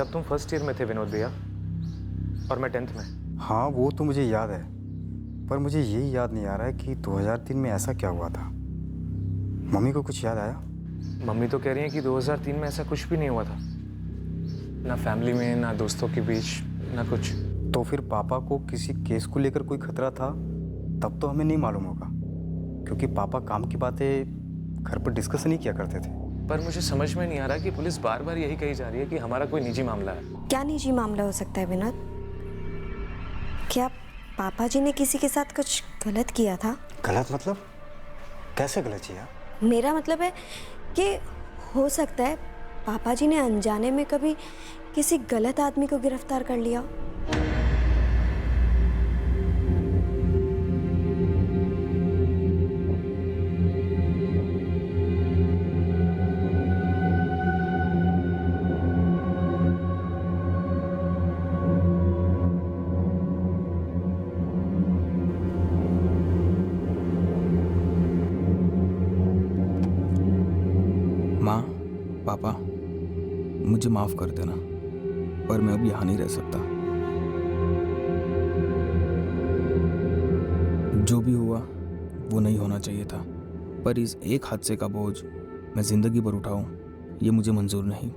तब तुम first year में थे विनोद भैया, और मैं 10th में। हाँ वो तो मुझे याद है, पर मुझे यही याद नहीं आ रहा है कि 2003 में ऐसा क्या हुआ था। मम्मी को कुछ याद आया? मम्मी तो कह रही है कि 2003 में ऐसा कुछ भी नहीं हुआ था, ना फैमिली में, ना दोस्तों के बीच, ना कुछ। तो फिर पापा को किसी केस को लेकर कोई खतरा था, तब तो हमें नहीं मालूम होगा, क्योंकि पापा काम की बातें घर पर डिस्कस नहीं किया करते थे। पर मुझे समझ में नहीं आ रहा कि पुलिस बार बार यही कही जा रही है कि हमारा कोई निजी मामला है। क्या निजी मामला हो सकता है विनोद? क्या पापा जी ने किसी के साथ कुछ गलत किया था? गलत मतलब? कैसे गलत किया? मेरा मतलब है कि हो सकता है पापा जी ने अनजाने में कभी किसी गलत आदमी को गिरफ्तार कर लिया। माँ, पापा, मुझे माफ़ कर देना, पर मैं अब यहाँ नहीं रह सकता। जो भी हुआ वो नहीं होना चाहिए था, पर इस एक हादसे का बोझ मैं ज़िंदगी भर उठाऊं, ये मुझे मंजूर नहीं।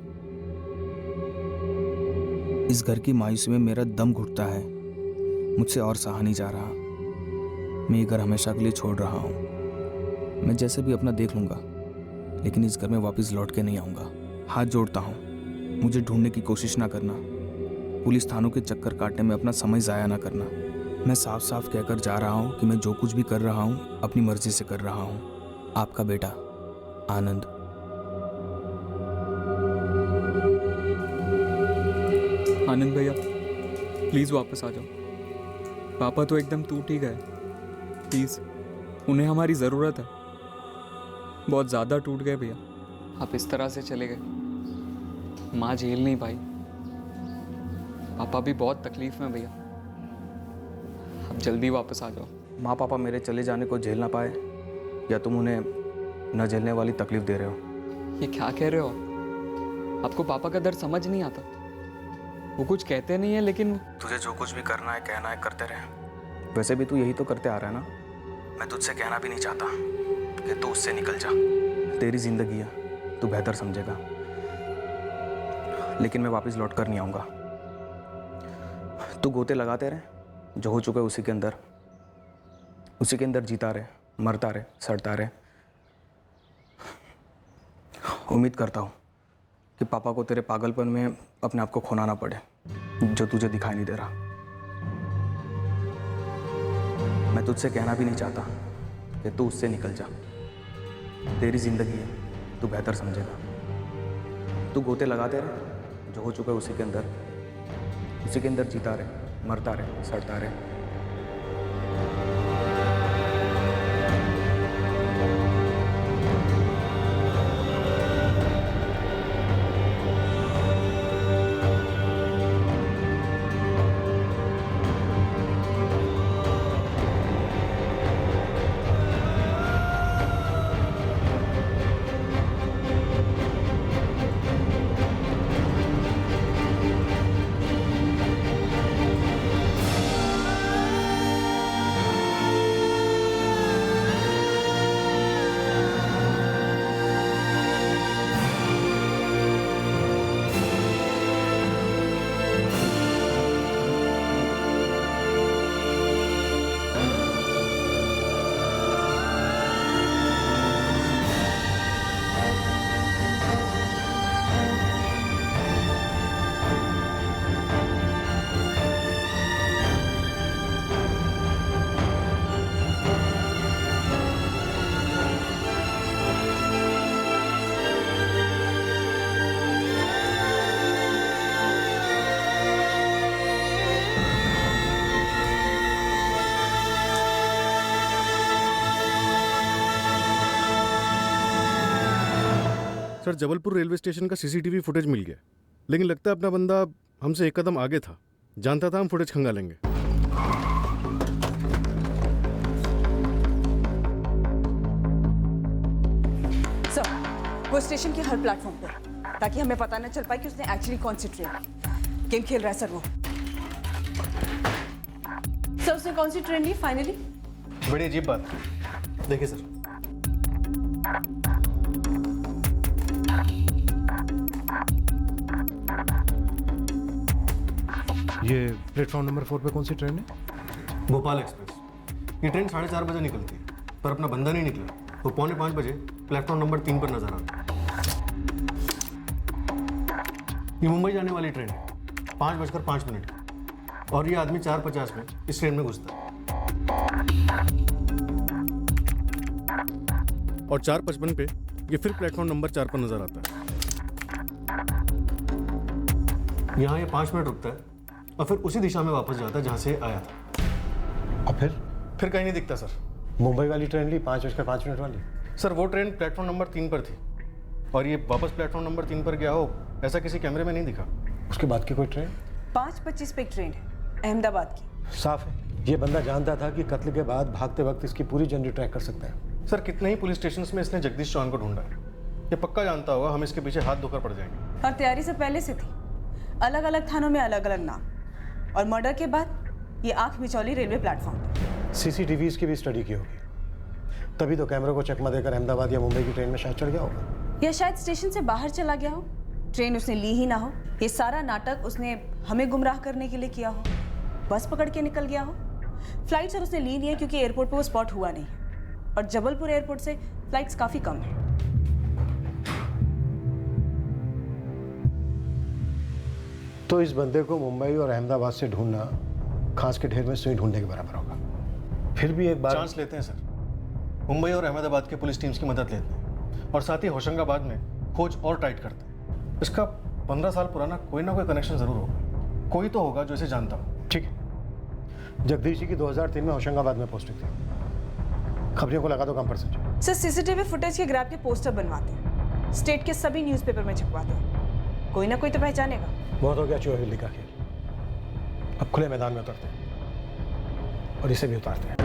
इस घर की मायूसी में मेरा दम घुटता है, मुझसे और सहा नहीं जा रहा। मैं ये घर हमेशा के लिए छोड़ रहा हूँ। मैं जैसे भी अपना देख लूँगा, लेकिन इस घर में वापस लौट के नहीं आऊँगा। हाथ जोड़ता हूँ, मुझे ढूंढने की कोशिश ना करना। पुलिस थानों के चक्कर काटने में अपना समय ज़ाया ना करना। मैं साफ साफ कहकर जा रहा हूँ कि मैं जो कुछ भी कर रहा हूँ अपनी मर्जी से कर रहा हूँ। आपका बेटा आनंद। आनंद भैया, प्लीज़ वापस आ जाओ। पापा तो एकदम टूट ही गए। प्लीज़, उन्हें हमारी ज़रूरत है। बहुत ज़्यादा टूट गए भैया। आप इस तरह से चले गए, माँ झेल नहीं पाई। पापा भी बहुत तकलीफ में भैया। आप जल्दी वापस आ जाओ। माँ पापा मेरे चले जाने को झेल ना पाए, या तुम उन्हें न झेलने वाली तकलीफ दे रहे हो? ये क्या कह रहे हो आपको पापा का दर्द समझ नहीं आता? वो कुछ कहते नहीं है, लेकिन तुझे जो कुछ भी करना है कहना है करते रहे। वैसे भी तू यही तो करते आ रहा है ना। मैं तुझसे कहना भी नहीं चाहता कि तू उससे निकल जा। तेरी जिंदगी है, तू बेहतर समझेगा, लेकिन मैं वापस लौट कर नहीं आऊँगा। तू गोते लगाते रहे, जो हो चुका है उसी के अंदर जीता रहे, मरता रहे, सड़ता रहे। उम्मीद करता हूँ कि पापा को तेरे पागलपन में अपने आप को खोना ना पड़े, जो तुझे दिखाई नहीं दे रहा। मैं तुझसे कहना भी नहीं चाहता कि तू उससे निकल जा। तेरी जिंदगी है, तू बेहतर समझेगा। तू गोते लगाते रहे, जो हो चुका है उसी के अंदर जीता रहे, मरता रहे, सड़ता रहे। सर, जबलपुर रेलवे स्टेशन का सीसीटीवी फुटेज मिल गया, लेकिन लगता है अपना बंदा हमसे एक कदम आगे था। जानता था हम फुटेज खंगालेंगे। सर, वो स्टेशन के हर प्लेटफॉर्म पर ताकि हमें पता न चल पाए कि उसने एक्चुअली कौन सी ट्रेन गेम खेल रहा है। सर वो सर उसने कौन सी ट्रेन ली फाइनली? बड़ी अजीब बात है। देखिए सर, ये प्लेटफॉर्म नंबर 4 पे कौन सी ट्रेन है? भोपाल एक्सप्रेस। ये ट्रेन 4:30 बजे निकलती है, पर अपना बंदा नहीं निकला। वो 4:45 बजे प्लेटफॉर्म नंबर 3 पर नजर आता है। ये मुंबई जाने वाली ट्रेन है, 5:05 की, और ये आदमी 4:50 में इस ट्रेन में घुसता है और 4:55 पे ये फिर प्लेटफॉर्म नंबर 4 पर नजर आता है। यहाँ ये 5 मिनट रुकता है और फिर उसी दिशा में वापस जाता है जहाँ से आया था। और फिर कहीं नहीं दिखता सर। मुंबई वाली ट्रेन ली 5:05 वाली? सर वो ट्रेन प्लेटफॉर्म नंबर 3 पर थी और ये वापस प्लेटफॉर्म नंबर 3 पर गया हो, ऐसा किसी कैमरे में नहीं दिखा। उसके बाद की कोई ट्रेन? 5:25 पे एक ट्रेन है अहमदाबाद की। साफ है ये बंदा जानता था कि कत्ल के बाद भागते वक्त इसकी पूरी जर्नी ट्रैक कर सकता है। सर कितने ही पुलिस स्टेशन में इसने जगदीश चौहान को ढूंढा है। ये पक्का जानता होगा हम इसके पीछे हाथ धोकर पड़ जाएंगे। और तैयारी से पहले से थी, अलग अलग थानों में अलग अलग नाम, और मर्डर के बाद ये आंख मिचौली रेलवे प्लेटफॉर्म पर। सीसीटीवीज की भी स्टडी की होगी, तभी तो कैमरे को चकमा देकर अहमदाबाद या मुंबई की ट्रेन में शायद चढ़ गया होगा। या शायद स्टेशन से बाहर चला गया हो, ट्रेन उसने ली ही ना हो। ये सारा नाटक उसने हमें गुमराह करने के लिए किया हो, बस पकड़ के निकल गया हो। फ्लाइट सर उसने ली नहीं है क्योंकि एयरपोर्ट पे वो स्पॉट हुआ नहीं है, और जबलपुर एयरपोर्ट से फ्लाइट्स काफ़ी कम है। तो इस बंदे को मुंबई और अहमदाबाद से ढूंढना खास के ढेर में सुई ढूंढने के बराबर होगा। फिर भी एक बार चांस लेते हैं सर, मुंबई और अहमदाबाद के पुलिस टीम्स की मदद लेते हैं और साथ ही होशंगाबाद में खोज और टाइट करते हैं। इसका 15 साल पुराना कोई ना कोई कनेक्शन जरूर होगा, कोई तो होगा जो इसे जानता हो। ठीक है, जगदीश जी की 2003 में होशंगाबाद में पोस्टिंग थी। खबरियों को लगा दो काम पर सर। सर सीसीटीवी फुटेज के ग्रैब के पोस्टर बनवाते हैं, स्टेट के सभी न्यूज़पेपर में छपवाते हैं, कोई ना कोई तो पहचानेगा। बहुत हो गया चूहे बिल्ली का खेल, अब खुले मैदान में उतरते हैं और इसे भी उतारते हैं।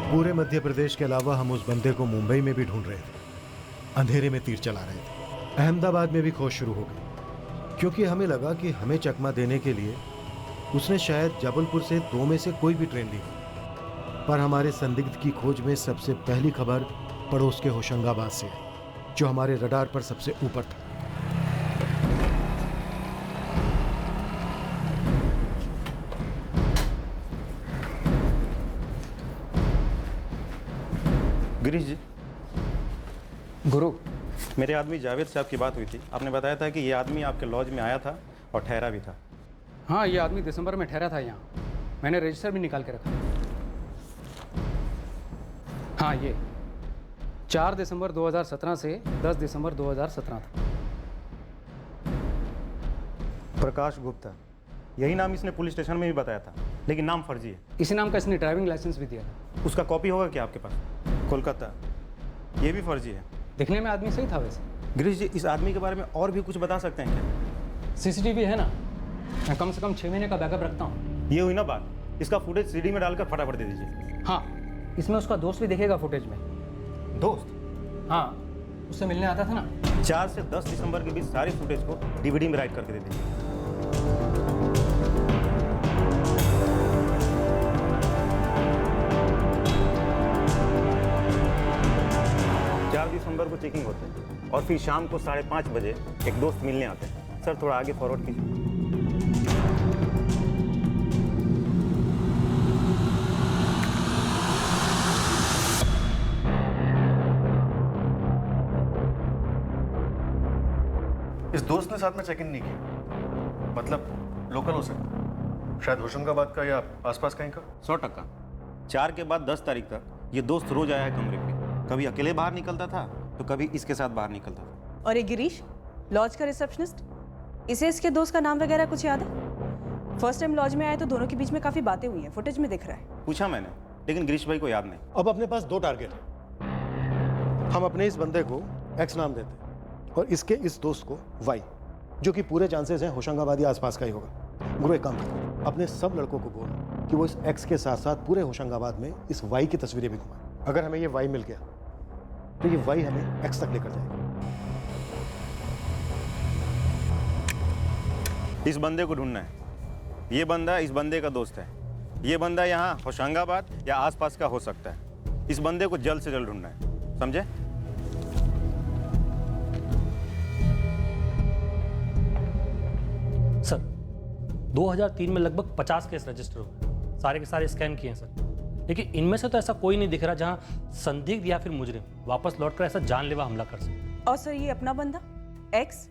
पूरे मध्य प्रदेश के अलावा हम उस बंदे को मुंबई में भी ढूंढ रहे थे, अंधेरे में तीर चला रहे थे। अहमदाबाद में भी खोज शुरू हो गई, क्योंकि हमें लगा कि हमें चकमा देने के लिए उसने शायद जबलपुर से 2 में से कोई भी ट्रेन ली। पर हमारे संदिग्ध की खोज में सबसे पहली खबर पड़ोस के होशंगाबाद से आई, जो हमारे रडार पर सबसे ऊपर था। गिरीश जी, गुरु, मेरे आदमी जावेद साहब की बात हुई थी। आपने बताया था कि ये आदमी आपके लॉज में आया था और ठहरा भी था। हाँ, ये आदमी दिसंबर में ठहरा था यहाँ, मैंने रजिस्टर भी निकाल के रखा। हाँ, ये 4 दिसंबर 2017 से 10 दिसंबर 2017 था। प्रकाश गुप्ता, यही नाम इसने पुलिस स्टेशन में भी बताया था, लेकिन नाम फर्जी है। इसी नाम का इसने ड्राइविंग लाइसेंस भी दिया था। उसका कॉपी होगा क्या आपके पास? कोलकाता, ये भी फर्जी है। दिखने में आदमी सही था वैसे। गिरीश जी, इस आदमी के बारे में और भी कुछ बता सकते हैं क्या? सीसीटीवी है ना, मैं कम से कम 6 महीने का बैकअप रखता हूँ। ये हुई ना बात, इसका फुटेज सीडी में डालकर फटाफट दे दीजिए। हाँ, इसमें उसका दोस्त भी दिखेगा फुटेज में। दोस्त? हाँ, उससे मिलने आता था ना। 4 से 10 दिसंबर के बीच सारी फुटेज को डीवीडी में राइट करके दे दीजिए। दिसंबर को चेकिंग होते हैं और फिर शाम को 5:30 बजे एक दोस्त मिलने आते हैं। सर थोड़ा आगे फॉरवर्ड कीजिए। इस दोस्त ने साथ में चेक इन नहीं किया, मतलब लोकल हो सकता, शायद होशंगाबाद का या आसपास कहीं का। 100%। 4 के बाद 10 तारीख तक ये दोस्त रोज आया है कमरे पे। कभी अकेले बाहर निकलता था तो कभी इसके साथ बाहर निकलता था। और ये गिरीश, लॉज का रिसेप्शनिस्ट, इसे इसके दोस्त का नाम वगैरह कुछ याद है? फर्स्ट टाइम लॉज में आए तो दोनों के बीच में काफ़ी बातें हुई हैं, फुटेज में दिख रहा है। पूछा मैंने, लेकिन गिरीश भाई को याद नहीं। अब अपने पास 2 टारगेट है। हम अपने इस बंदे को एक्स नाम देते हैं और इसके इस दोस्त को वाई, जो कि पूरे चांसेस हैं होशंगाबाद या आसपास का ही होगा। गुरु एक काम कर, अपने सब लड़कों को बोल कि वो इस एक्स के साथ साथ पूरे होशंगाबाद में इस वाई की तस्वीरें भी घुमाएं। अगर हमें ये वाई मिल गया तो ये वाई हमें एक्स तक लेकर जाएगा। इस बंदे को ढूंढना है। ये बंदा इस बंदे का दोस्त है। ये बंदा यहाँ होशंगाबाद या आसपास का हो सकता है। इस बंदे को जल्द से जल्द ढूंढना है, समझे? सर 2003 में लगभग 50 केस रजिस्टर हुए, सारे के सारे स्कैन किए हैं सर, लेकिन इनमें से तो ऐसा कोई नहीं दिख रहा जहां संदिग्ध या फिर मुजरिम वापस लौटकर ऐसा जानलेवा हमला कर सके। और सर ये अपना बंदा एक्स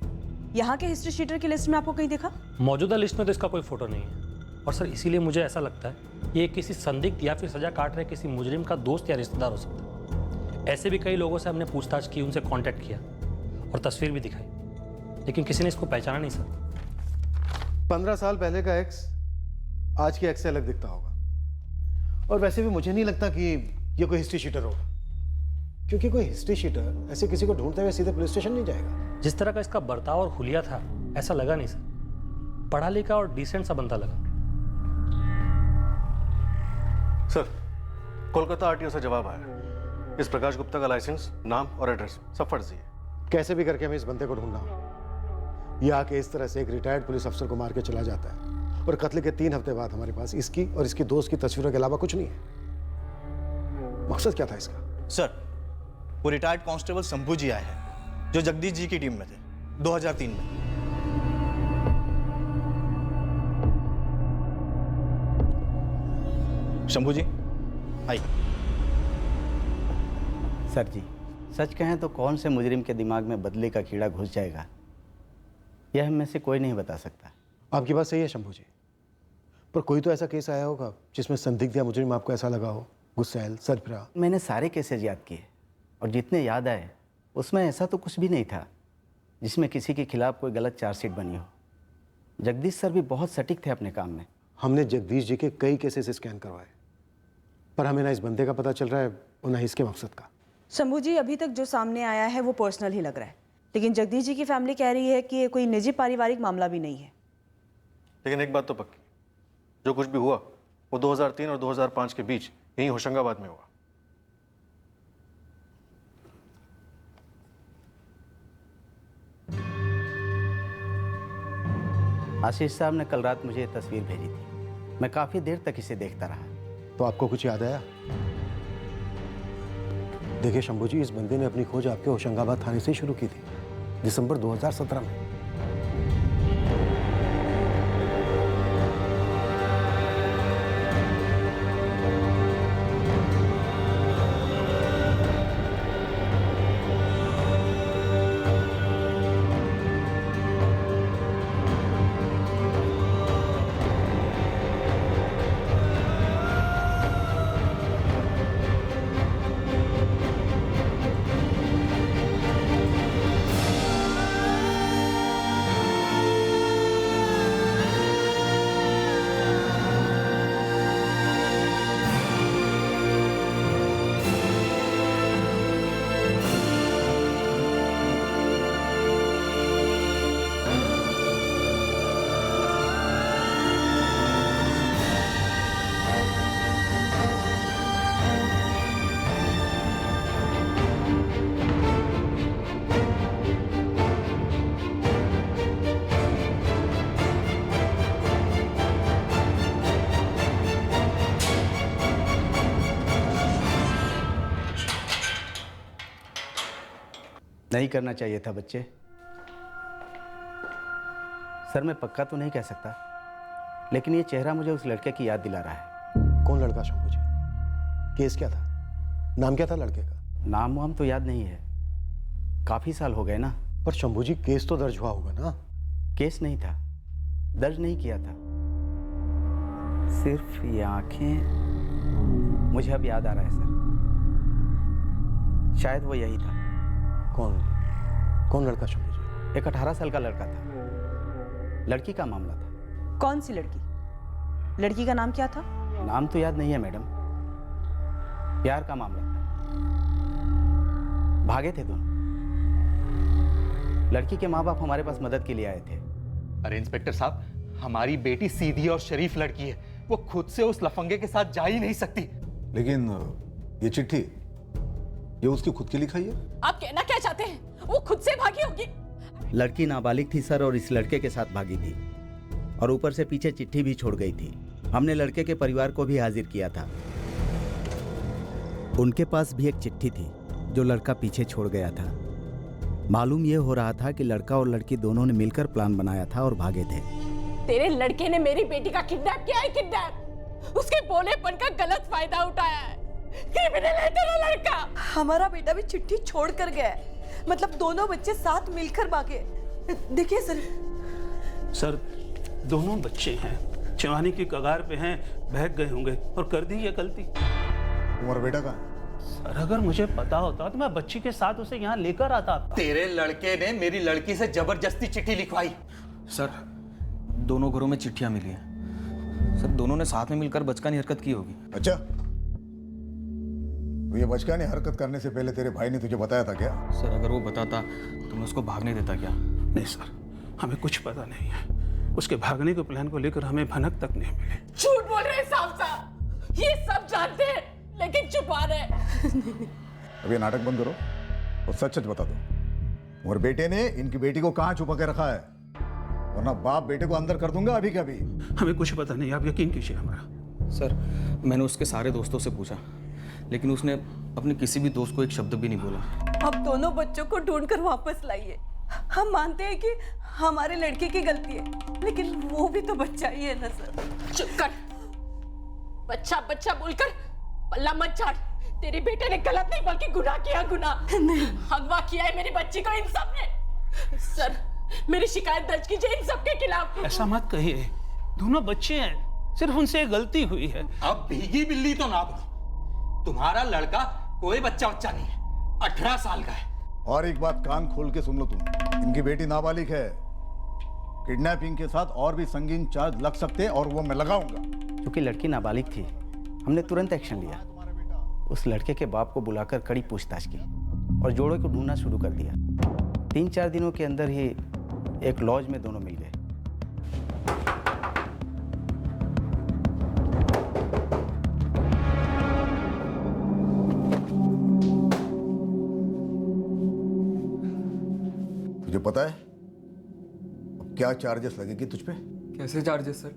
यहाँ के हिस्ट्री शीटर की लिस्ट में आपको कहीं दिखा? मौजूदा लिस्ट में तो इसका कोई फोटो नहीं है, और सर इसीलिए मुझे ऐसा लगता है ये किसी संदिग्ध या फिर सजा काट रहे किसी मुजरिम का दोस्त या रिश्तेदार हो सकता है। ऐसे भी कई लोगों से हमने पूछताछ की, उनसे कांटेक्ट किया और तस्वीर भी दिखाई, लेकिन किसी ने इसको पहचाना नहीं सर। 15 साल पहले का एक्स आज की एक्स से अलग दिखता होगा। और वैसे भी मुझे नहीं लगता कि ये कोई हिस्ट्री शीटर होगा, क्योंकि कोई हिस्ट्री शीटर ऐसे किसी को ढूंढते हुए सीधे पुलिस स्टेशन नहीं जाएगा। जिस तरह का इसका बर्ताव और हुलिया था ऐसा लगा नहीं सर, पढ़ा लिखा और डिसेंट सा बनता लगा। सर, कोलकाता आरटीओ से जवाब आया। इस प्रकाश गुप्ता का लाइसेंस, नाम और एड्रेस सब फर्जी है। कैसे भी करके हमें इस बंदे को ढूंढना होगा। ये आके इस तरह से एक रिटायर्ड पुलिस अफसर को मार के चला जाता है और कत्ल के 3 हफ्ते बाद हमारे पास इसकी और इसकी दोस्त की तस्वीरों के अलावा कुछ नहीं है। मकसद क्या था इसका? सर, वो रिटायर्ड कांस्टेबल शंभू जी आए हैं जो जगदीश जी की टीम में थे 2003 में। शंभू जी आइए। सर जी, सच कहें तो कौन से मुजरिम के दिमाग में बदले का कीड़ा घुस जाएगा, यह हम में से कोई नहीं बता सकता। आपकी बात सही है शंभू जी, पर कोई तो ऐसा केस आया होगा जिसमें संदिग्ध या मुजरिम आपको ऐसा लगा हो, गुस्सैल, सरफराज। मैंने सारे केसेज याद किए और जितने याद आए उसमें ऐसा तो कुछ भी नहीं था जिसमें किसी के खिलाफ कोई गलत चार्जशीट बनी हो। जगदीश सर भी बहुत सटीक थे अपने काम में। हमने जगदीश जी के कई केसेस स्कैन करवाए, पर हमें ना इस बंदे का पता चल रहा है और ना इसके मकसद का। शंभू जी, अभी तक जो सामने आया है वो पर्सनल ही लग रहा है, लेकिन जगदीश जी की फैमिली कह रही है कि ये कोई निजी पारिवारिक मामला भी नहीं है। लेकिन एक बात तो पक्की, जो कुछ भी हुआ वो 2003 और 2005 के बीच यहीं होशंगाबाद में हुआ। आशीष साहब ने कल रात मुझे ये तस्वीर भेजी थी। मैं काफ़ी देर तक इसे देखता रहा। तो आपको कुछ याद आया? देखिए शंभू जी, इस बंदे ने अपनी खोज आपके होशंगाबाद थाने से शुरू की थी, दिसंबर 2017 में। नहीं करना चाहिए था बच्चे। सर, मैं पक्का तो नहीं कह सकता, लेकिन ये चेहरा मुझे उस लड़के की याद दिला रहा है। कौन लड़का शंभू जी? केस क्या था? नाम क्या था लड़के का? नाम वाम तो याद नहीं है, काफ़ी साल हो गए ना। पर शंभू जी, केस तो दर्ज हुआ होगा ना? केस नहीं था, दर्ज नहीं किया था, सिर्फ ये आंखें। मुझे अब याद आ रहा है सर, शायद वो यही था। कौन लड़का शंभू जी? एक 18 साल का लड़का था, लड़की का मामला था। कौन सी लड़की? लड़की का नाम क्या था? नाम तो याद नहीं है मैडम। प्यार का मामला था। भागे थे दोनों। लड़की के माँ बाप हमारे पास मदद के लिए आए थे। अरे इंस्पेक्टर साहब, हमारी बेटी सीधी और शरीफ लड़की है, वो खुद से उस लफंगे के साथ जा ही नहीं सकती। लेकिन ये चिट्ठी, ये उसकी खुद की लिखाई है? आप कहना क्या चाहते हैं? वो खुद से भागी होगी। लड़की नाबालिग थी सर, और इस लड़के के साथ भागी थी, और ऊपर से पीछे चिट्ठी भी छोड़ गई थी। हमने लड़के के परिवार को भी हाजिर किया था। उनके पास भी एक चिट्ठी थी जो लड़का पीछे छोड़ गया था। मालूम यह हो रहा था कि लड़का और लड़की दोनों ने मिलकर प्लान बनाया था और भागे थे। तेरे लड़के ने मेरी बेटी का किडनैप किया है। किडनैप, उसके भोलेपन का गलत फायदा उठाया है। क्रिमिनल है तेरा लड़का। हमारा बेटा भी चिट्ठी छोड़ कर गया है, मतलब दोनों बच्चे साथ मिलकर भागे। देखिए सर, दोनों बच्चे हैं, जवानी की कगार पे हैं, बहक गए होंगे और कर दी ये गलती। तुम्हारा बेटा कहाँ है? सर, अगर मुझे पता होता तो मैं बच्ची के साथ उसे यहाँ लेकर आता। तेरे लड़के ने मेरी लड़की से जबरदस्ती चिट्ठी लिखवाई। सर, दोनों घरों में चिट्ठियां मिली हैं। सर, दोनों ने साथ में मिलकर बचकानी हरकत की होगी। अच्छा, तो ये बचकानी हरकत करने से पहले तेरे भाई ने तुझे बताया था क्या? सर, अगर वो बताता तो मैं उसको भागने देता क्या? नहीं सर, हमें कुछ पता नहीं है। उसके भागने के प्लान को लेकर हमें भनक तक नहीं मिली। झूठ बोल रहे हैं साहब साहब, ये सब जानते हैं लेकिन छुपा रहे। अब ये नाटक बंद करो और सच सच बता दो, और बेटे ने इनकी बेटी को कहाँ छुपा के रखा है, वरना बाप बेटे को अंदर कर दूंगा अभी के अभी। हमें कुछ पता नहीं, आप यकीन कीजिए हमारा। सर, मैंने उसके सारे दोस्तों से पूछा, लेकिन उसने अपने किसी भी दोस्त को एक शब्द भी नहीं बोला। अब दोनों बच्चों को ढूंढकर वापस लाइए। हम मानते हैं कि हमारे लड़के की गलती है, लेकिन वो भी तो बच्चा ही है ना सर। चुप कर, बच्चा बच्चा बोलकर पल्ला मत झाड़। तेरे बेटे ने गलत नहीं बल्कि गुनाह किया, गुनाह। अगवा किया है मेरी बच्ची को इन सब ने। सर, मेरी शिकायत दर्ज कीजिए इन सब के खिलाफ। ऐसा मत कहिए, दोनों बच्चे हैं, सिर्फ उनसे गलती हुई है। अब भीगी बिल्ली तो ना बोलो। तुम्हारा लड़का कोई बच्चा नहीं है, 18 साल का है। और एक बात कान खोल के सुन लो तुम, इनकी बेटी नाबालिग है। किडनैपिंग के साथ और भी संगीन चार्ज लग सकते हैं और वो मैं लगाऊंगा। क्योंकि लड़की नाबालिग थी, हमने तुरंत एक्शन लिया। उस लड़के के बाप को बुलाकर कड़ी पूछताछ की और जोड़ों को ढूंढना शुरू कर दिया। 3-4 दिनों के अंदर ही एक लॉज में दोनों मिल गए। तुझे पता है अब क्या चार्जेस लगेगी तुझ पे? कैसे चार्जेस सर?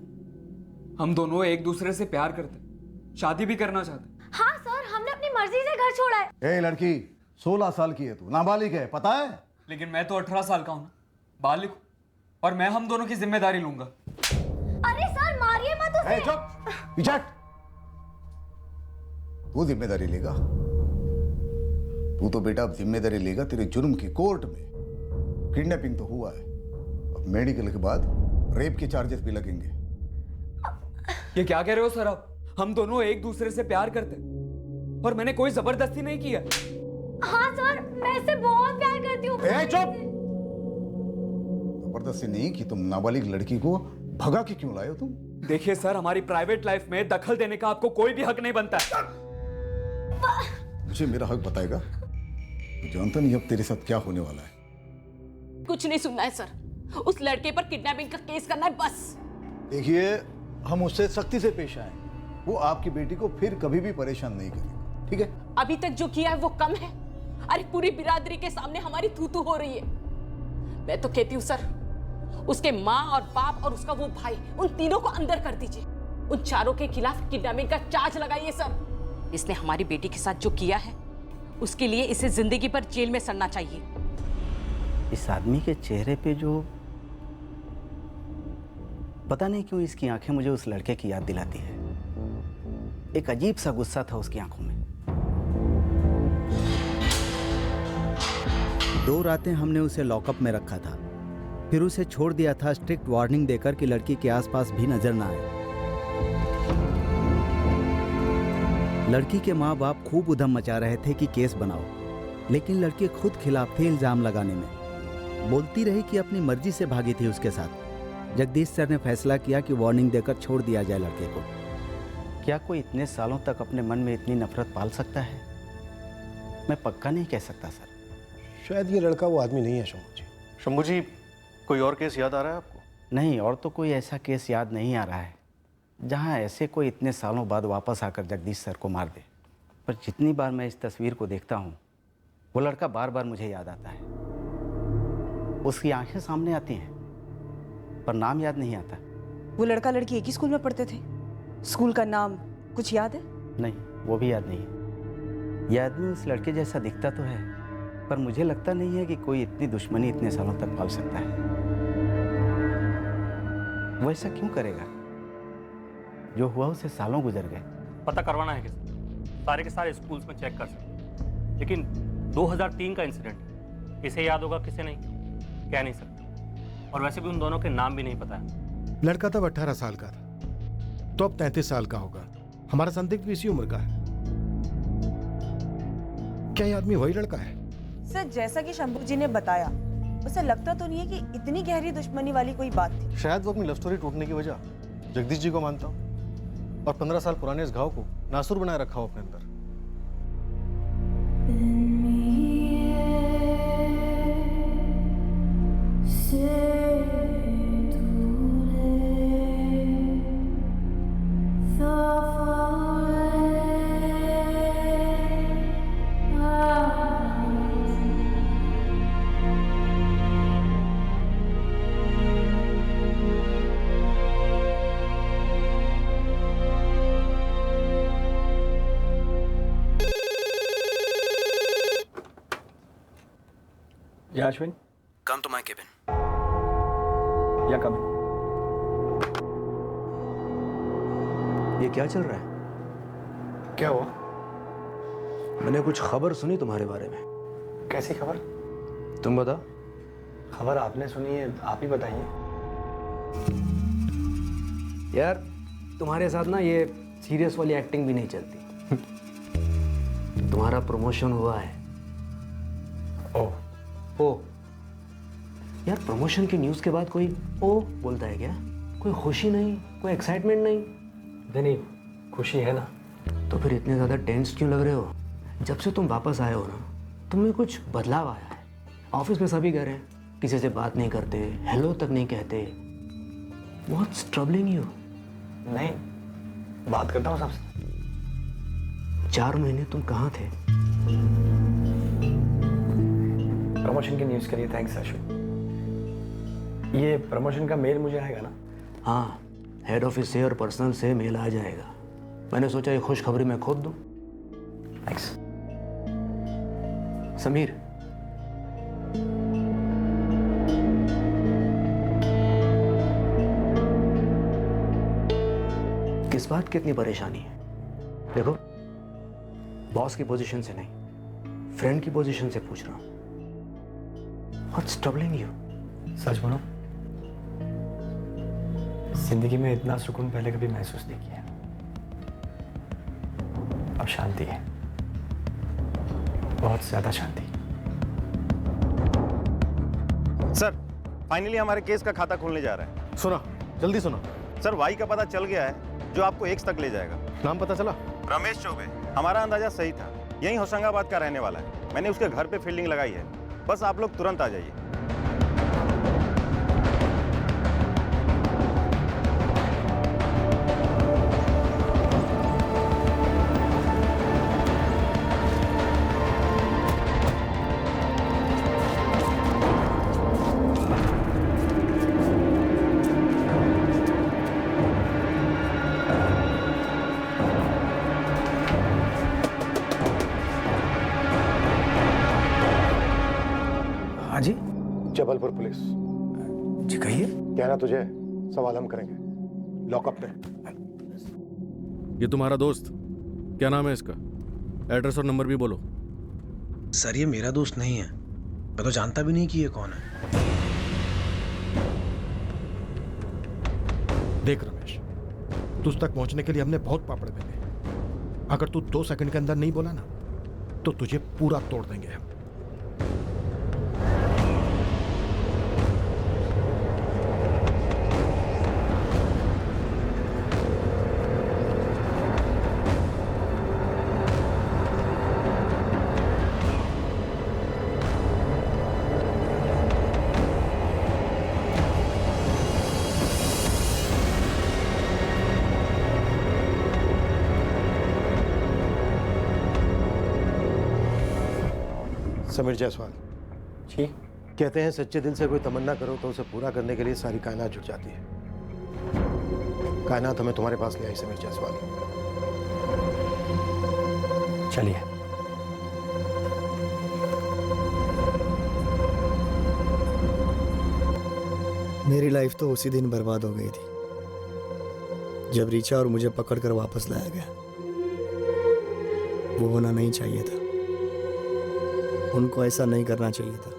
हम दोनों एक दूसरे से प्यार करते, शादी भी करना चाहते। हाँ सर, हमने अपनी मर्जी से घर छोड़ा है। ए लड़की, 16 साल की है तू, नाबालिग है, पता है? लेकिन मैं तो 18 साल का हूं ना, बालिग हूं, और मैं हम दोनों की जिम्मेदारी लूंगा। अरे सर, मारिए मत उसे। ए चुप, पीछे हट। तू जिम्मेदारी लेगा? तू तो बेटा अब जिम्मेदारी लेगा तेरे जुर्म की कोर्ट में। किडनैपिंग तो हुआ है, अब मेडिकल के बाद रेप के चार्जेस भी लगेंगे। ये क्या कह रहे हो सर आप? हम दोनों एक दूसरे से प्यार करते और मैंने कोई जबरदस्ती नहीं किया। हाँ सर, मैं इससे बहुत प्यार करती हूँ। चुप! जबरदस्ती नहीं कि तुम नाबालिग लड़की को भगा के क्यों लाए हो तुम? देखिए सर, हमारी प्राइवेट लाइफ में दखल देने का आपको कोई भी हक नहीं बनता है। मुझे मेरा हक बताएगा? तो जानता नहीं अब तेरे साथ क्या होने वाला है। कुछ नहीं सुनना है सर, उस लड़के पर किडनैपिंग का केस करना है बस। देखिए, हम उससे सख्ती से पेश आए, वो आपकी बेटी को फिर कभी भी परेशान नहीं करेगा, ठीक है? अभी तक जो किया है वो कम है। अरे पूरी बिरादरी के सामने हमारी थू-थू हो रही है। मैं तो कहती हूँ सर, उसके माँ और बाप और उसका वो भाई, उन तीनों को अंदर कर दीजिए। उन चारों के खिलाफ किडनैपिंग का चार्ज लगाइए सर। इसने हमारी बेटी के साथ जो किया है उसके लिए इसे जिंदगी भर जेल में सड़ना चाहिए। इस आदमी के चेहरे पे जो, पता नहीं क्यों इसकी आंखें मुझे उस लड़के की याद दिलाती है। एक अजीब सा गुस्सा था उसकी आंखों में। 2 रातें हमने उसे लॉकअप में रखा था, फिर उसे छोड़ दिया था स्ट्रिक्ट वार्निंग देकर कि लड़की के आसपास भी नजर ना आए। लड़की के माँ बाप खूब उधम मचा रहे थे कि केस बनाओ, लेकिन लड़के खुद खिलाफ थे इल्जाम लगाने में। बोलती रही कि अपनी मर्जी से भागी थी उसके साथ, जगदीश सर ने फैसला किया कि वार्निंग देकर छोड़ दिया जाए लड़के को। क्या कोई इतने सालों तक अपने मन में इतनी नफरत पाल सकता है? मैं पक्का नहीं कह सकता सर। शायद ये लड़का वो आदमी नहीं है शंभू जी। शंभू जी, कोई और केस याद आ रहा है आपको? नहीं, और तो कोई ऐसा केस याद नहीं आ रहा है जहां ऐसे कोई इतने सालों बाद वापस आकर जगदीश सर को मार दे। पर जितनी बार मैं इस तस्वीर को देखता हूं, वो लड़का बार बार मुझे याद आता है। उसकी आंखें सामने आती हैं, पर नाम याद नहीं आता। वो लड़का लड़की एक ही स्कूल में पढ़ते थे? स्कूल का नाम कुछ याद है? नहीं, वो भी याद नहीं है। यह आदमी उस लड़के जैसा दिखता तो है, पर मुझे लगता नहीं है कि कोई इतनी दुश्मनी इतने सालों तक पाल सकता है। वो ऐसा क्यों करेगा? जो हुआ उसे सालों गुजर गए। पता करवाना है किसी? सारे के सारे स्कूल्स में चेक कर सकते, लेकिन 2003 का इंसिडेंट किसे याद होगा किसे नहीं कह नहीं सकते। और वैसे भी उन दोनों के नाम भी नहीं पता है। लड़का तब 18 साल का था, तो अब 33 साल का होगा। हमारा संदिग्ध भी इसी उम्र का है। क्या ये आदमी वही लड़का है? सर, जैसा कि शंभू जी ने बताया, उसे लगता तो नहीं है कि इतनी गहरी दुश्मनी वाली कोई बात थी। शायद वो अपनी लव स्टोरी टूटने की वजह जगदीश जी को मानता हूँ, और 15 साल पुराने इस घाव को नासुर बनाए रखा हो अपने अंदर। Yeah, Ashwin. Come to my cabin. Yeah, come in. ये क्या चल रहा है? क्या हुआ? मैंने कुछ खबर सुनी तुम्हारे बारे में। कैसी खबर? तुम बताओ। खबर आपने सुनी है, आप ही बताइए। यार, तुम्हारे साथ ना ये सीरियस वाली एक्टिंग भी नहीं चलती। तुम्हारा प्रमोशन हुआ है। ओ यार, प्रमोशन की न्यूज़ के बाद कोई ओ बोलता है क्या? कोई खुशी नहीं, कोई एक्साइटमेंट नहीं? नहीं, खुशी है ना। तो फिर इतने ज़्यादा टेंस क्यों लग रहे हो? जब से तुम वापस आए हो ना, तुम में कुछ बदलाव आया है। ऑफिस में सभी कह रहे हैं, किसी से बात नहीं करते, हेलो तक नहीं कहते। What's troubling you? नहीं, बात करता हूँ सबसे। 4 महीने तुम कहाँ थे? प्रमोशन की न्यूज़ के लिए थैंक्स अश्विन। ये प्रमोशन का मेल मुझे आएगा ना? हाँ, हेड ऑफिस से और पर्सनल से मेल आ जाएगा। मैंने सोचा ये खुशखबरी मैं खुद दूँ। थैंक्स। समीर, किस बात की इतनी परेशानी है? देखो, बॉस की पोजीशन से नहीं, फ्रेंड की पोजीशन से पूछ रहा हूँ। What's troubling you? सच बोलो, जिंदगी में इतना सुकून पहले कभी महसूस नहीं किया। अब शांति है, बहुत ज्यादा शांति। सर, फाइनली हमारे केस का खाता खुलने जा रहा है। सुना, जल्दी सुना। सर, वाई का पता चल गया है, जो आपको एक्स तक ले जाएगा। नाम पता चला? रमेश चौबे। हमारा अंदाजा सही था, यही होशंगाबाद का रहने वाला है। मैंने उसके घर पे फील्डिंग लगाई है, बस आप लोग तुरंत आ जाइए। हाँ जी, जबलपुर पुलिस। जी कहिए। कहना तुझे, सवाल हम करेंगे। लॉकअप पे। ये तुम्हारा दोस्त, क्या नाम है इसका? एड्रेस और नंबर भी बोलो। सर, ये मेरा दोस्त नहीं है। मैं तो जानता भी नहीं कि ये कौन है। देख रमेश, तुझ तक पहुंचने के लिए हमने बहुत पापड़ बेले। अगर तू 2 सेकंड के अंदर नहीं बोला ना, तो तुझे पूरा तोड़ देंगे हम। समीर जायसवाल जी। कहते हैं सच्चे दिल से कोई तमन्ना करो तो उसे पूरा करने के लिए सारी कायनात जुट जाती है। कायनात हमें तुम्हारे पास ले आई समीर जायसवाल। चलिए। मेरी लाइफ तो उसी दिन बर्बाद हो गई थी जब रीचा और मुझे पकड़कर वापस लाया गया। वो होना नहीं चाहिए था, उनको ऐसा नहीं करना चाहिए था।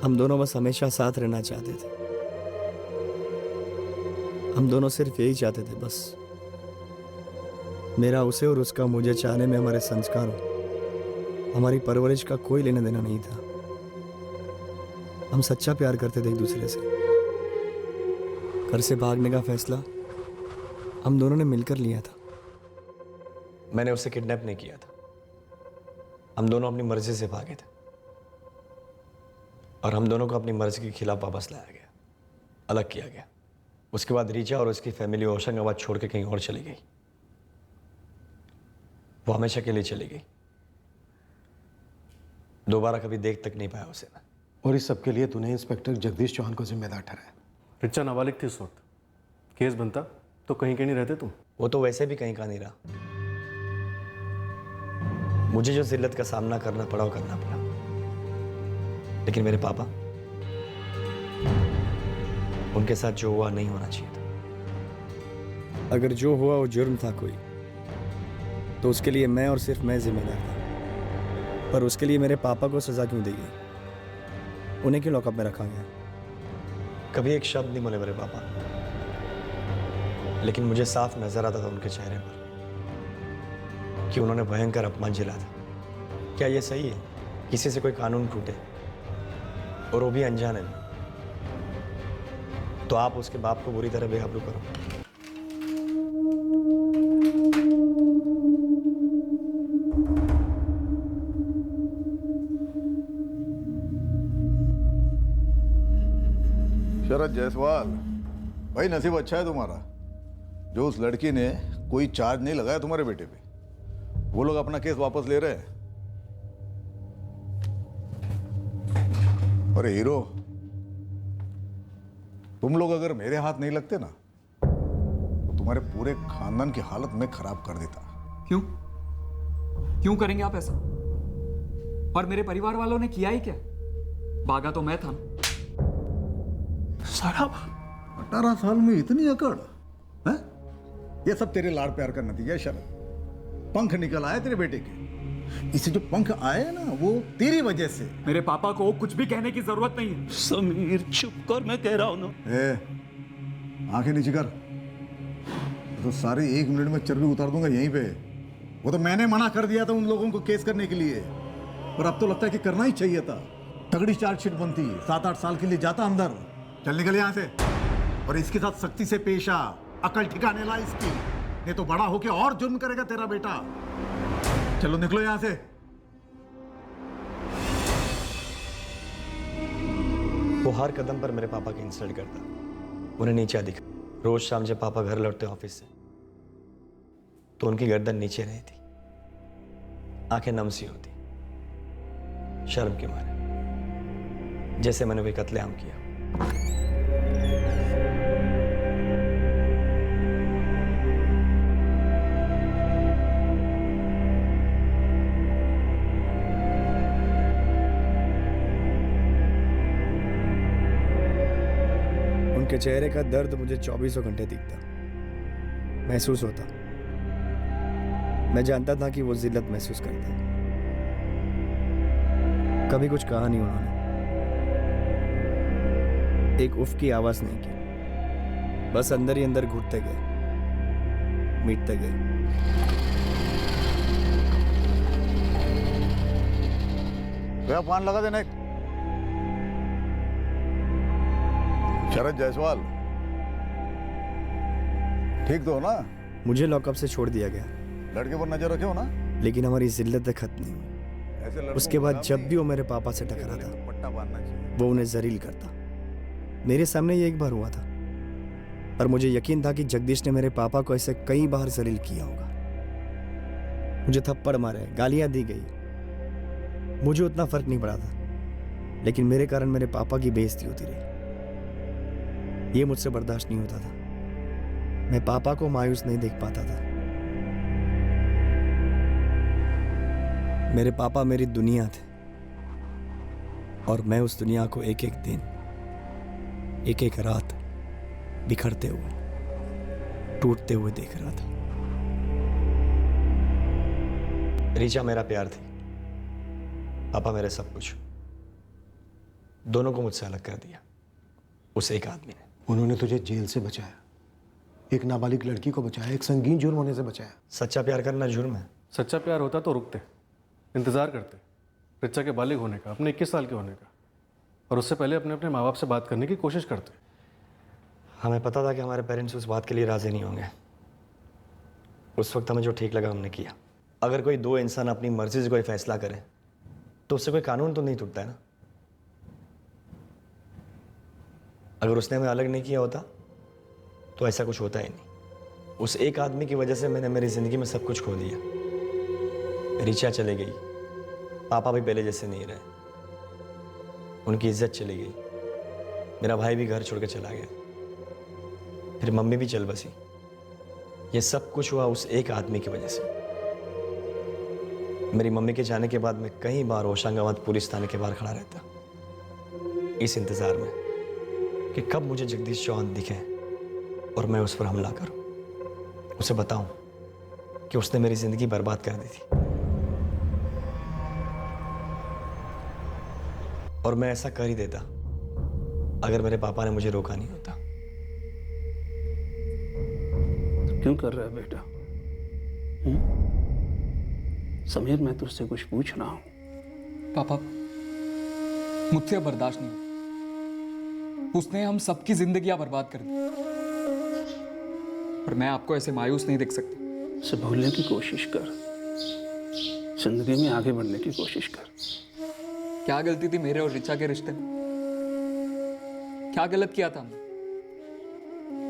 हम दोनों बस हमेशा साथ रहना चाहते थे। हम दोनों सिर्फ यही चाहते थे, बस मेरा उसे और उसका मुझे चाहने में हमारे संस्कारों, हमारी परवरिश का कोई लेना देना नहीं था। हम सच्चा प्यार करते थे एक दूसरे से। घर से भागने का फैसला हम दोनों ने मिलकर लिया था। मैंने उसे किडनैप नहीं किया था, हम दोनों अपनी मर्जी से भागे थे और हम दोनों को अपनी मर्जी के खिलाफ वापस लाया गया, अलग किया गया। उसके बाद रीचा और उसकी फैमिली होशंगाबाद छोड़ के कहीं और चली गई। वो हमेशा के लिए चली गई। दोबारा कभी देख तक नहीं पाया उसे मैं। और इस सब के लिए तूने इंस्पेक्टर जगदीश चौहान को जिम्मेदार ठहराया। रिचा नाबालिग थी उस वक्त, केस बनता तो कहीं नहीं रहते तुम। वो तो वैसे भी कहीं का नहीं रहा। मुझे जो जिल्लत का सामना करना पड़ा वो करना पड़ा, लेकिन मेरे पापा, उनके साथ जो हुआ नहीं होना चाहिए था। अगर जो हुआ वो जुर्म था कोई, तो उसके लिए मैं और सिर्फ मैं जिम्मेदार था। पर उसके लिए मेरे पापा को सजा क्यों दी गई? उन्हें क्यों लॉकअप में रखा गया? कभी एक शब्द नहीं बोले मेरे पापा, लेकिन मुझे साफ नजर आता था उनके चेहरे पर कि उन्होंने भयंकर अपमान झेला था। क्या ये सही है किसी से कोई कानून टूटे, और वो भी अनजाने में? तो आप उसके बाप को बुरी तरह बेकाबू करो। शरद जायसवाल, भाई नसीब अच्छा है तुम्हारा जो उस लड़की ने कोई चार्ज नहीं लगाया तुम्हारे बेटे पे। वो लोग अपना केस वापस ले रहे हैं। अरे हीरो, तुम लोग अगर मेरे हाथ नहीं लगते ना तो तुम्हारे पूरे खानदान की हालत में खराब कर देता। क्यों क्यों करेंगे आप ऐसा? और मेरे परिवार वालों ने किया ही क्या? भागा तो मैं था। साहब 18 साल में इतनी अकड़ है? ये सब तेरे लाड़ प्यार का नतीजा है शरद। पंख निकल आए तेरे बेटे के। इसे जो पंख आए ना वो तेरी वजह से। मेरे पापा को कुछ भी कहने की जरूरत नहीं है। समीर चुप कर, मैं कह रहा हूं ना। आंखें नीचे कर, तो सारे 1 मिनट में चर्बी उतार दूंगा यहीं पे। वो तो मैंने मना कर दिया था उन लोगों को केस करने के लिए, पर अब तो लगता है कि करना ही चाहिए था। तगड़ी चार्जशीट बनती, 7-8 साल के लिए जाता अंदर। चल निकल यहाँ से, और इसके साथ सख्ती से पेश आ। अकल ठिकाने ला इसकी, नहीं तो बड़ा होके और जुर्म करेगा तेरा बेटा। चलो निकलो यहाँ से। वो हर कदम पर मेरे पापा की इंसल्ट करता, उन्हें नीचा दिखा। रोज शाम जब पापा घर लौटते ऑफिस से तो उनकी गर्दन नीचे रहती, आंखें नम सी होती, शर्म के मारे, जैसे मैंने कोई कत्लेआम किया। उनके चेहरे का दर्द मुझे 24 घंटे दिखता, महसूस होता। मैं जानता था कि वो जिल्लत महसूस करता। कभी कुछ कहा नहीं उन्होंने, एक उफ की आवाज नहीं की, बस अंदर ही अंदर घुटते गए, मिटते गए। गया पान लगा देना एक। शरद जायसवाल, ठीक तो हो ना? मुझे लॉकअप से छोड़ दिया गया, लड़के पर नजर रखे हो ना? लेकिन हमारी जिल्लतें खत्म नहीं हुई। उसके बाद जब भी वो मेरे पापा से टकराता, वो उन्हें जलील करता। मेरे सामने ये एक बार हुआ था, पर मुझे यकीन था कि जगदीश ने मेरे पापा को ऐसे कई बार जलील किया होगा। मुझे थप्पड़ मारे, गालियां दी गई, मुझे उतना फर्क नहीं पड़ा था, लेकिन मेरे कारण मेरे पापा की बेइज्जती होती रही। ये मुझसे बर्दाश्त नहीं होता था। मैं पापा को मायूस नहीं देख पाता था। मेरे पापा मेरी दुनिया थे और मैं उस दुनिया को एक एक दिन, एक एक रात बिखरते हुए, टूटते हुए देख रहा था। रीचा मेरा प्यार थी, पापा मेरे सब कुछ। दोनों को मुझसे अलग कर दिया उस एक आदमी ने। उन्होंने तुझे जेल से बचाया, एक नाबालिग लड़की को बचाया, एक संगीन जुर्म होने से बचाया। सच्चा प्यार करना जुर्म है? सच्चा प्यार होता तो रुकते, इंतजार करते रिचा के बालिग होने का, अपने 21 साल के होने का, और उससे पहले अपने अपने माँ बाप से बात करने की कोशिश करते। हमें पता था कि हमारे पेरेंट्स उस बात के लिए राजी नहीं होंगे। उस वक्त हमें जो ठीक लगा हमने किया। अगर कोई दो इंसान अपनी मर्जी से कोई फैसला करे तो उससे कोई कानून तो नहीं टूटता है ना। अगर उसने हमें अलग नहीं किया होता तो ऐसा कुछ होता ही नहीं। उस एक आदमी की वजह से मैंने मेरी ज़िंदगी में सब कुछ खो दिया। रीचा चले गई, पापा भी पहले जैसे नहीं रहे, उनकी इज्जत चली गई, मेरा भाई भी घर छोड़ के चला गया, फिर मम्मी भी चल बसी। ये सब कुछ हुआ उस एक आदमी की वजह से। मेरी मम्मी के जाने के बाद मैं कई बार होशंगाबाद पुलिस थाने के बाहर खड़ा रहता, इस इंतज़ार में कि कब मुझे जगदीश चौहान दिखे और मैं उस पर हमला करूं, उसे बताऊं कि उसने मेरी ज़िंदगी बर्बाद कर दी थी। और मैं ऐसा कर ही देता अगर मेरे पापा ने मुझे रोका नहीं होता। क्यों कर रहा है बेटा? समीर, मैं तुझसे कुछ पूछ रहा हूं। पापा, मुझसे अब बर्दाश्त नहीं। उसने हम सबकी जिंदगियां बर्बाद कर दी और मैं आपको ऐसे मायूस नहीं देख सकता। उसे भूलने की कोशिश कर, जिंदगी में आगे बढ़ने की कोशिश कर। क्या गलती थी मेरे और ऋचा के रिश्ते में? क्या गलत किया था हमने?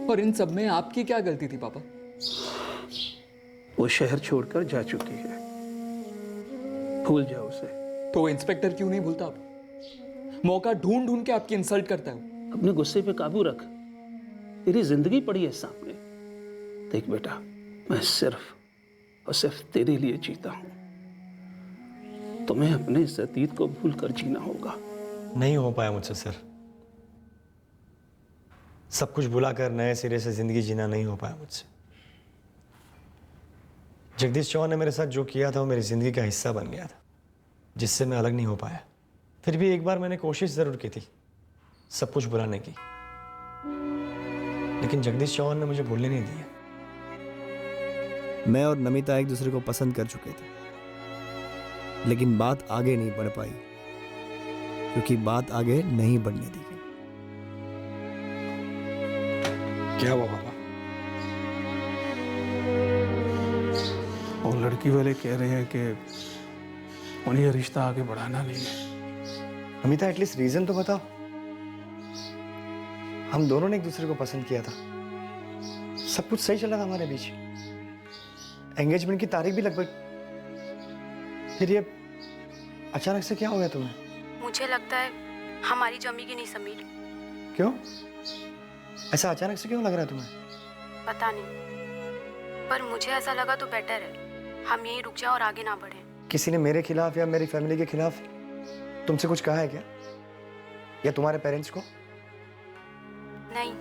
और इन सब में आपकी क्या गलती थी पापा? वो शहर छोड़कर जा चुकी है, भूल जाओ उसे। तो इंस्पेक्टर क्यों नहीं भूलता? आप मौका ढूंढ ढूंढ के आपकी इंसल्ट करता है। अपने गुस्से पे काबू रख, तेरी जिंदगी पड़ी है सामने। देख बेटा, मैं सिर्फ और सिर्फ तेरे लिए जीता हूं। तुम्हें अपने इस अतीत को भूल कर जीना होगा। नहीं हो पाया मुझसे सर। सब कुछ भुलाकर नए सिरे से जिंदगी जीना नहीं हो पाया मुझसे। जगदीश चौहान ने मेरे साथ जो किया था वो मेरी जिंदगी का हिस्सा बन गया था, जिससे मैं अलग नहीं हो पाया। फिर भी एक बार मैंने कोशिश जरूर की थी सब कुछ भुलाने की, लेकिन जगदीश चौहान ने मुझे भूलने नहीं दिया। मैं और नमिता एक दूसरे को पसंद कर चुके थे, लेकिन बात आगे नहीं बढ़ पाई क्योंकि बात आगे नहीं बढ़ने दी गई। क्या हुआ पापा? और लड़की वाले कह रहे हैं कि उन्हें ये रिश्ता आगे बढ़ाना नहीं है। अमिता, एटलीस्ट रीजन तो बताओ। हम दोनों ने एक दूसरे को पसंद किया था, सब कुछ सही चला था हमारे बीच, एंगेजमेंट की तारीख भी लगभग। फिर ये अचानक से क्या हो गया तुम्हें? मुझे लगता है हमारी जमेगी नहीं समीर। क्यों? ऐसा अचानक से क्यों लग रहा है तुम्हें? पता नहीं, पर मुझे ऐसा लगा तो बेटर है हम यहीं रुक जाएं और आगे ना बढ़ें। किसी ने मेरे खिलाफ या मेरी फैमिली के खिलाफ तुमसे कुछ कहा है क्या, या तुम्हारे पेरेंट्स को? नहीं।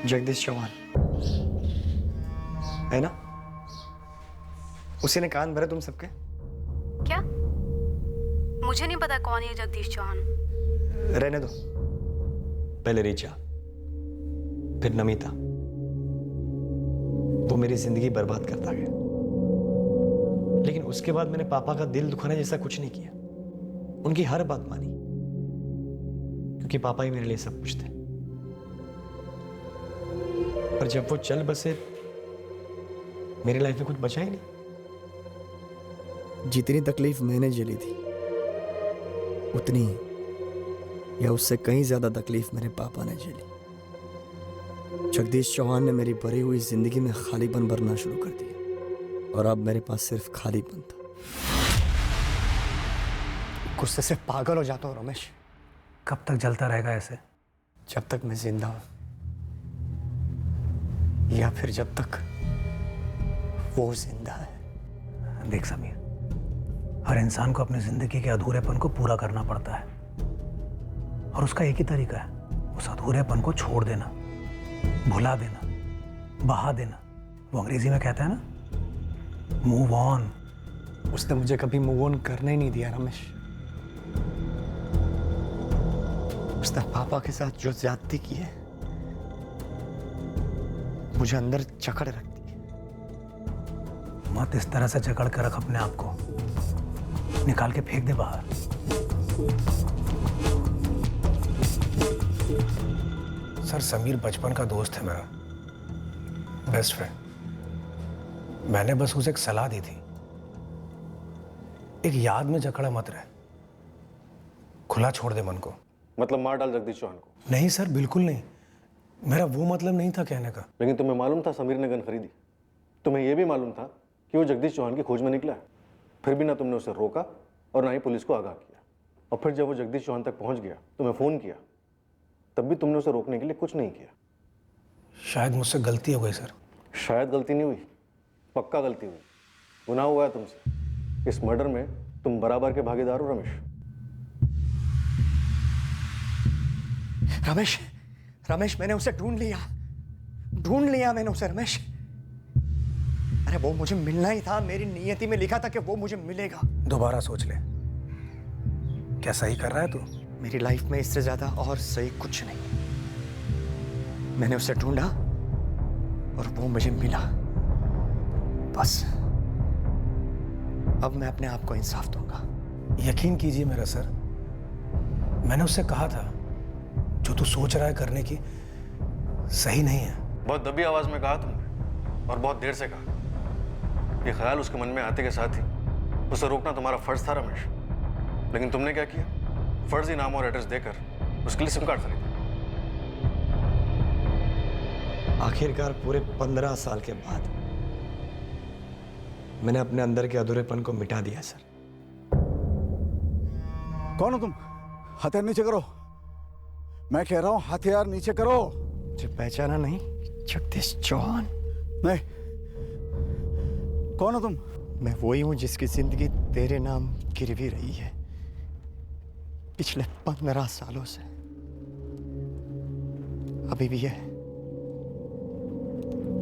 जगदीश चौहान है ना? उसी ने कान भरे तुम सबके? क्या? मुझे नहीं पता कौन है जगदीश चौहान। रहने दो, पहले रीचा, फिर नमिता। वो मेरी जिंदगी बर्बाद करता गया, लेकिन उसके बाद मैंने पापा का दिल दुखाने जैसा कुछ नहीं किया। उनकी हर बात मानी, क्योंकि पापा ही मेरे लिए सब कुछ थे। पर जब वो चल बसे, मेरी लाइफ में कुछ बचा ही नहीं। जितनी तकलीफ मैंने झेली थी, उतनी या उससे कहीं ज्यादा तकलीफ मेरे पापा ने झेली। जगदीश चौहान ने मेरी भरी हुई जिंदगी में खालीपन भरना शुरू कर दिया। और अब मेरे पास सिर्फ खालीपन था। गुस्से से पागल हो जाता हूँ रमेश। कब तक जलता रहेगा ऐसे? जब तक मैं जिंदा हूं, या फिर जब तक वो जिंदा है। देख समीर, हर इंसान को अपनी जिंदगी के अधूरेपन को पूरा करना पड़ता है, और उसका एक ही तरीका है, उस अधूरेपन को छोड़ देना, भुला देना, बहा देना। वो अंग्रेजी में कहता है ना, मूव ऑन। उसने मुझे कभी मूव ऑन करने ही नहीं दिया रमेश। उसने पापा के साथ जो ज्यादती की है, मुझे अंदर जकड़ रखती है। मत इस तरह से जकड़ कर रख अपने आप को, निकाल के फेंक दे बाहर। सर, समीर बचपन का दोस्त है मेरा, बेस्ट फ्रेंड। मैंने बस उसे एक सलाह दी थी, एक याद में जकड़ा मत रहे, खुला छोड़ दे मन को। मतलब मार डाल जगदीश चौहान को? नहीं सर, बिल्कुल नहीं। मेरा वो मतलब नहीं था कहने का। लेकिन तुम्हें मालूम था समीर ने गन खरीदी। तुम्हें यह भी मालूम था कि वो जगदीश चौहान की खोज में निकला है। फिर भी ना तुमने उसे रोका और ना ही पुलिस को आगाह किया। और फिर जब वो जगदीश चौहान तक पहुंच गया, तुम्हें फोन किया, तब भी तुमने उसे रोकने के लिए कुछ नहीं किया। शायद मुझसे गलती हो गई सर। शायद गलती नहीं हुई, पक्का गलती हुई। गुनाह हुआ है तुमसे। इस मर्डर में तुम बराबर के भागीदार हो रमेश। रमेश, रमेश, मैंने उसे ढूंढ लिया मैंने उसे रमेश। अरे वो मुझे मिलना ही था, मेरी नियति में लिखा था कि वो मुझे मिलेगा। दोबारा सोच ले, क्या सही कर रहा है तू? मेरी लाइफ में इससे ज्यादा और सही कुछ नहीं। मैंने उसे ढूंढा और वो मुझे मिला, बस। अब मैं अपने आप को इंसाफ दूंगा। यकीन कीजिए मेरा सर, मैंने उससे कहा था जो तू सोच रहा है करने की सही नहीं है। बहुत दबी आवाज में कहा तुमने, और बहुत देर से कहा। ये ख्याल उसके मन में आते के साथ ही उसे रोकना तुम्हारा फर्ज था रमेश। लेकिन तुमने क्या किया? फर्जी नाम और एड्रेस देकर उसके लिए सिम कार्ड खरीदा। आखिरकार पूरे 15 साल के बाद मैंने अपने अंदर के अधूरेपन को मिटा दिया सर। कौन हो तुम? हथियार नीचे करो। मैं कह रहा हूं हथियार नीचे करो। मुझे पहचाना नहीं? जगदीश चौहान। नहीं। कौन हो तुम? मैं वही हूं जिसकी जिंदगी तेरे नाम गिरवी रही है पिछले 15 सालों से। अभी भी है,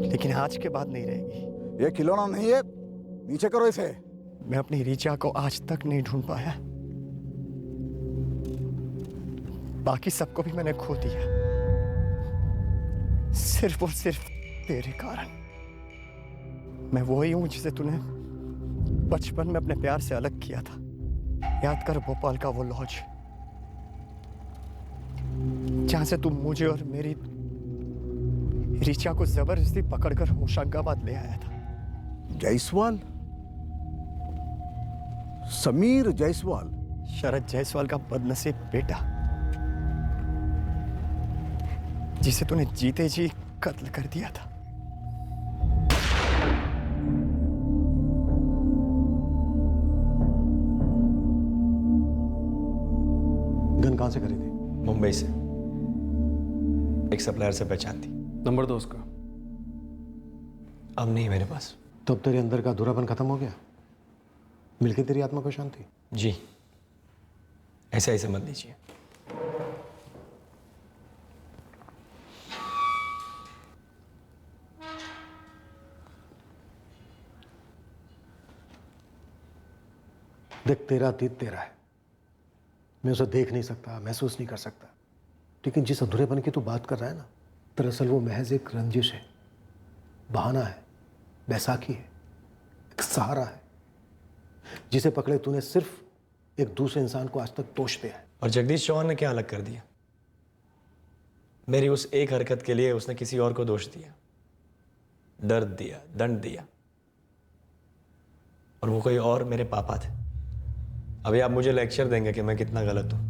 लेकिन आज के बाद नहीं रहेगी। ये खिलौना नहीं है, नीचे करो इसे। मैं अपनी रीचा को आज तक नहीं ढूंढ पाया। बाकी सबको भी मैंने खो दिया, सिर्फ और सिर्फ तेरे कारण। मैं वही हूं जिसे तूने बचपन में अपने प्यार से अलग किया था। याद कर भोपाल का वो लॉज, जहां से तू मुझे और मेरी रीचा को जबरदस्ती पकड़कर होशंगाबाद ले आया था। जायसवाल? समीर जायसवाल? शरद जायसवाल का बदनसीब बेटा, जिसे तूने जीते जी कत्ल कर दिया था। गन कहां से खरीदी? मुंबई से, एक सप्लायर से पहचान थी। नंबर दो उसका। अब नहीं मेरे पास। तो अब तेरे अंदर का अधूरापन खत्म हो गया? मिलके तेरी आत्मा को शांति? जी, ऐसा ही समझ लीजिए। देख, तेरा अतीत तेरा है। मैं उसे देख नहीं सकता, महसूस नहीं कर सकता। लेकिन जिस अधूरेपन की तू बात कर रहा है ना, दरअसल वो महज एक रंजिश है, बहाना है, बैसाखी है, एक सहारा है, जिसे पकड़े तूने सिर्फ एक दूसरे इंसान को आज तक दोष दिया है। और जगदीश चौहान ने क्या अलग कर दिया? मेरी उस एक हरकत के लिए उसने किसी और को दोष दिया, दर्द दिया, दंड दिया, और वो कोई और मेरे पापा थे। अभी आप मुझे लेक्चर देंगे कि मैं कितना गलत हूं।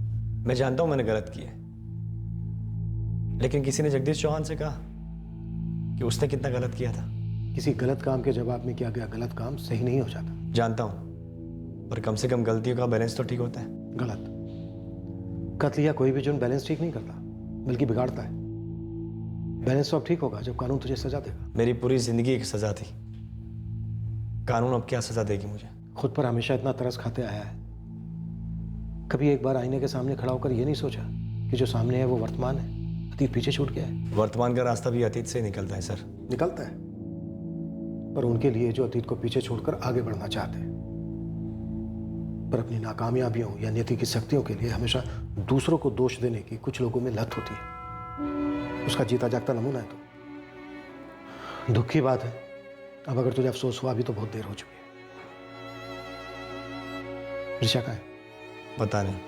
मैं जानता हूं मैंने गलत किया है, लेकिन किसी ने जगदीश चौहान से कहा कि उसने कितना गलत किया था। किसी गलत काम के जवाब में किया गया गलत काम सही नहीं हो जाता। जानता हूँ, पर कम से कम गलतियों का बैलेंस तो ठीक होता है। गलत कत्ल या कोई भी जुर्म बैलेंस ठीक नहीं करता, बल्कि बिगाड़ता है। बैलेंस तो अब ठीक होगा जब कानून तुझे सजा देगा। मेरी पूरी जिंदगी एक सजा थी, कानून अब क्या सजा देगी मुझे? खुद पर हमेशा इतना तरस खाते आया है, कभी एक बार आईने के सामने खड़ा होकर यह नहीं सोचा कि जो सामने है वो वर्तमान है, अतीत पीछे छूट गया है। वर्तमान का रास्ता भी अतीत से निकलता है सर। निकलता है, पर उनके लिए जो अतीत को पीछे छोड़कर आगे बढ़ना चाहते हैं, पर अपनी नाकामयाबियों या नीति की शक्तियों के लिए हमेशा दूसरों को दोष देने की कुछ लोगों में लत होती है। उसका जीता जागता नमूना है तो। दुख की बात है, अब अगर तुझे अफसोस हुआ भी तो बहुत देर हो चुकी है। ऋषा का है? पता नहीं,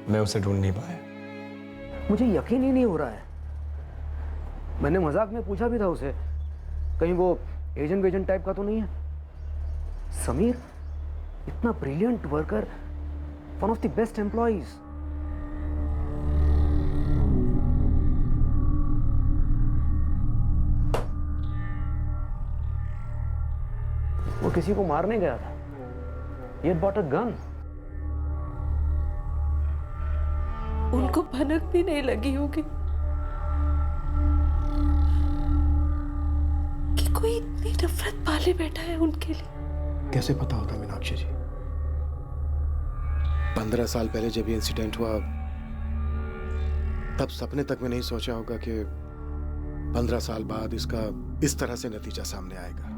मैं उसे ढूंढ नहीं पाया। मुझे यकीन ही नहीं हो रहा है। मैंने मजाक में पूछा भी था उसे, कहीं वो एजेंट टाइप का तो नहीं है। समीर इतना brilliant worker, one of the best employees. वो किसी को मारने गया था। He had bought a gun. उनको भनक भी नहीं लगी होगी कि कोई इतनी नफरत पाले बैठा है उनके लिए। कैसे पता होता मीनाक्षी जी? 15 साल पहले जब ये इंसिडेंट हुआ, तब सपने तक में नहीं सोचा होगा कि 15 साल बाद इसका इस तरह से नतीजा सामने आएगा।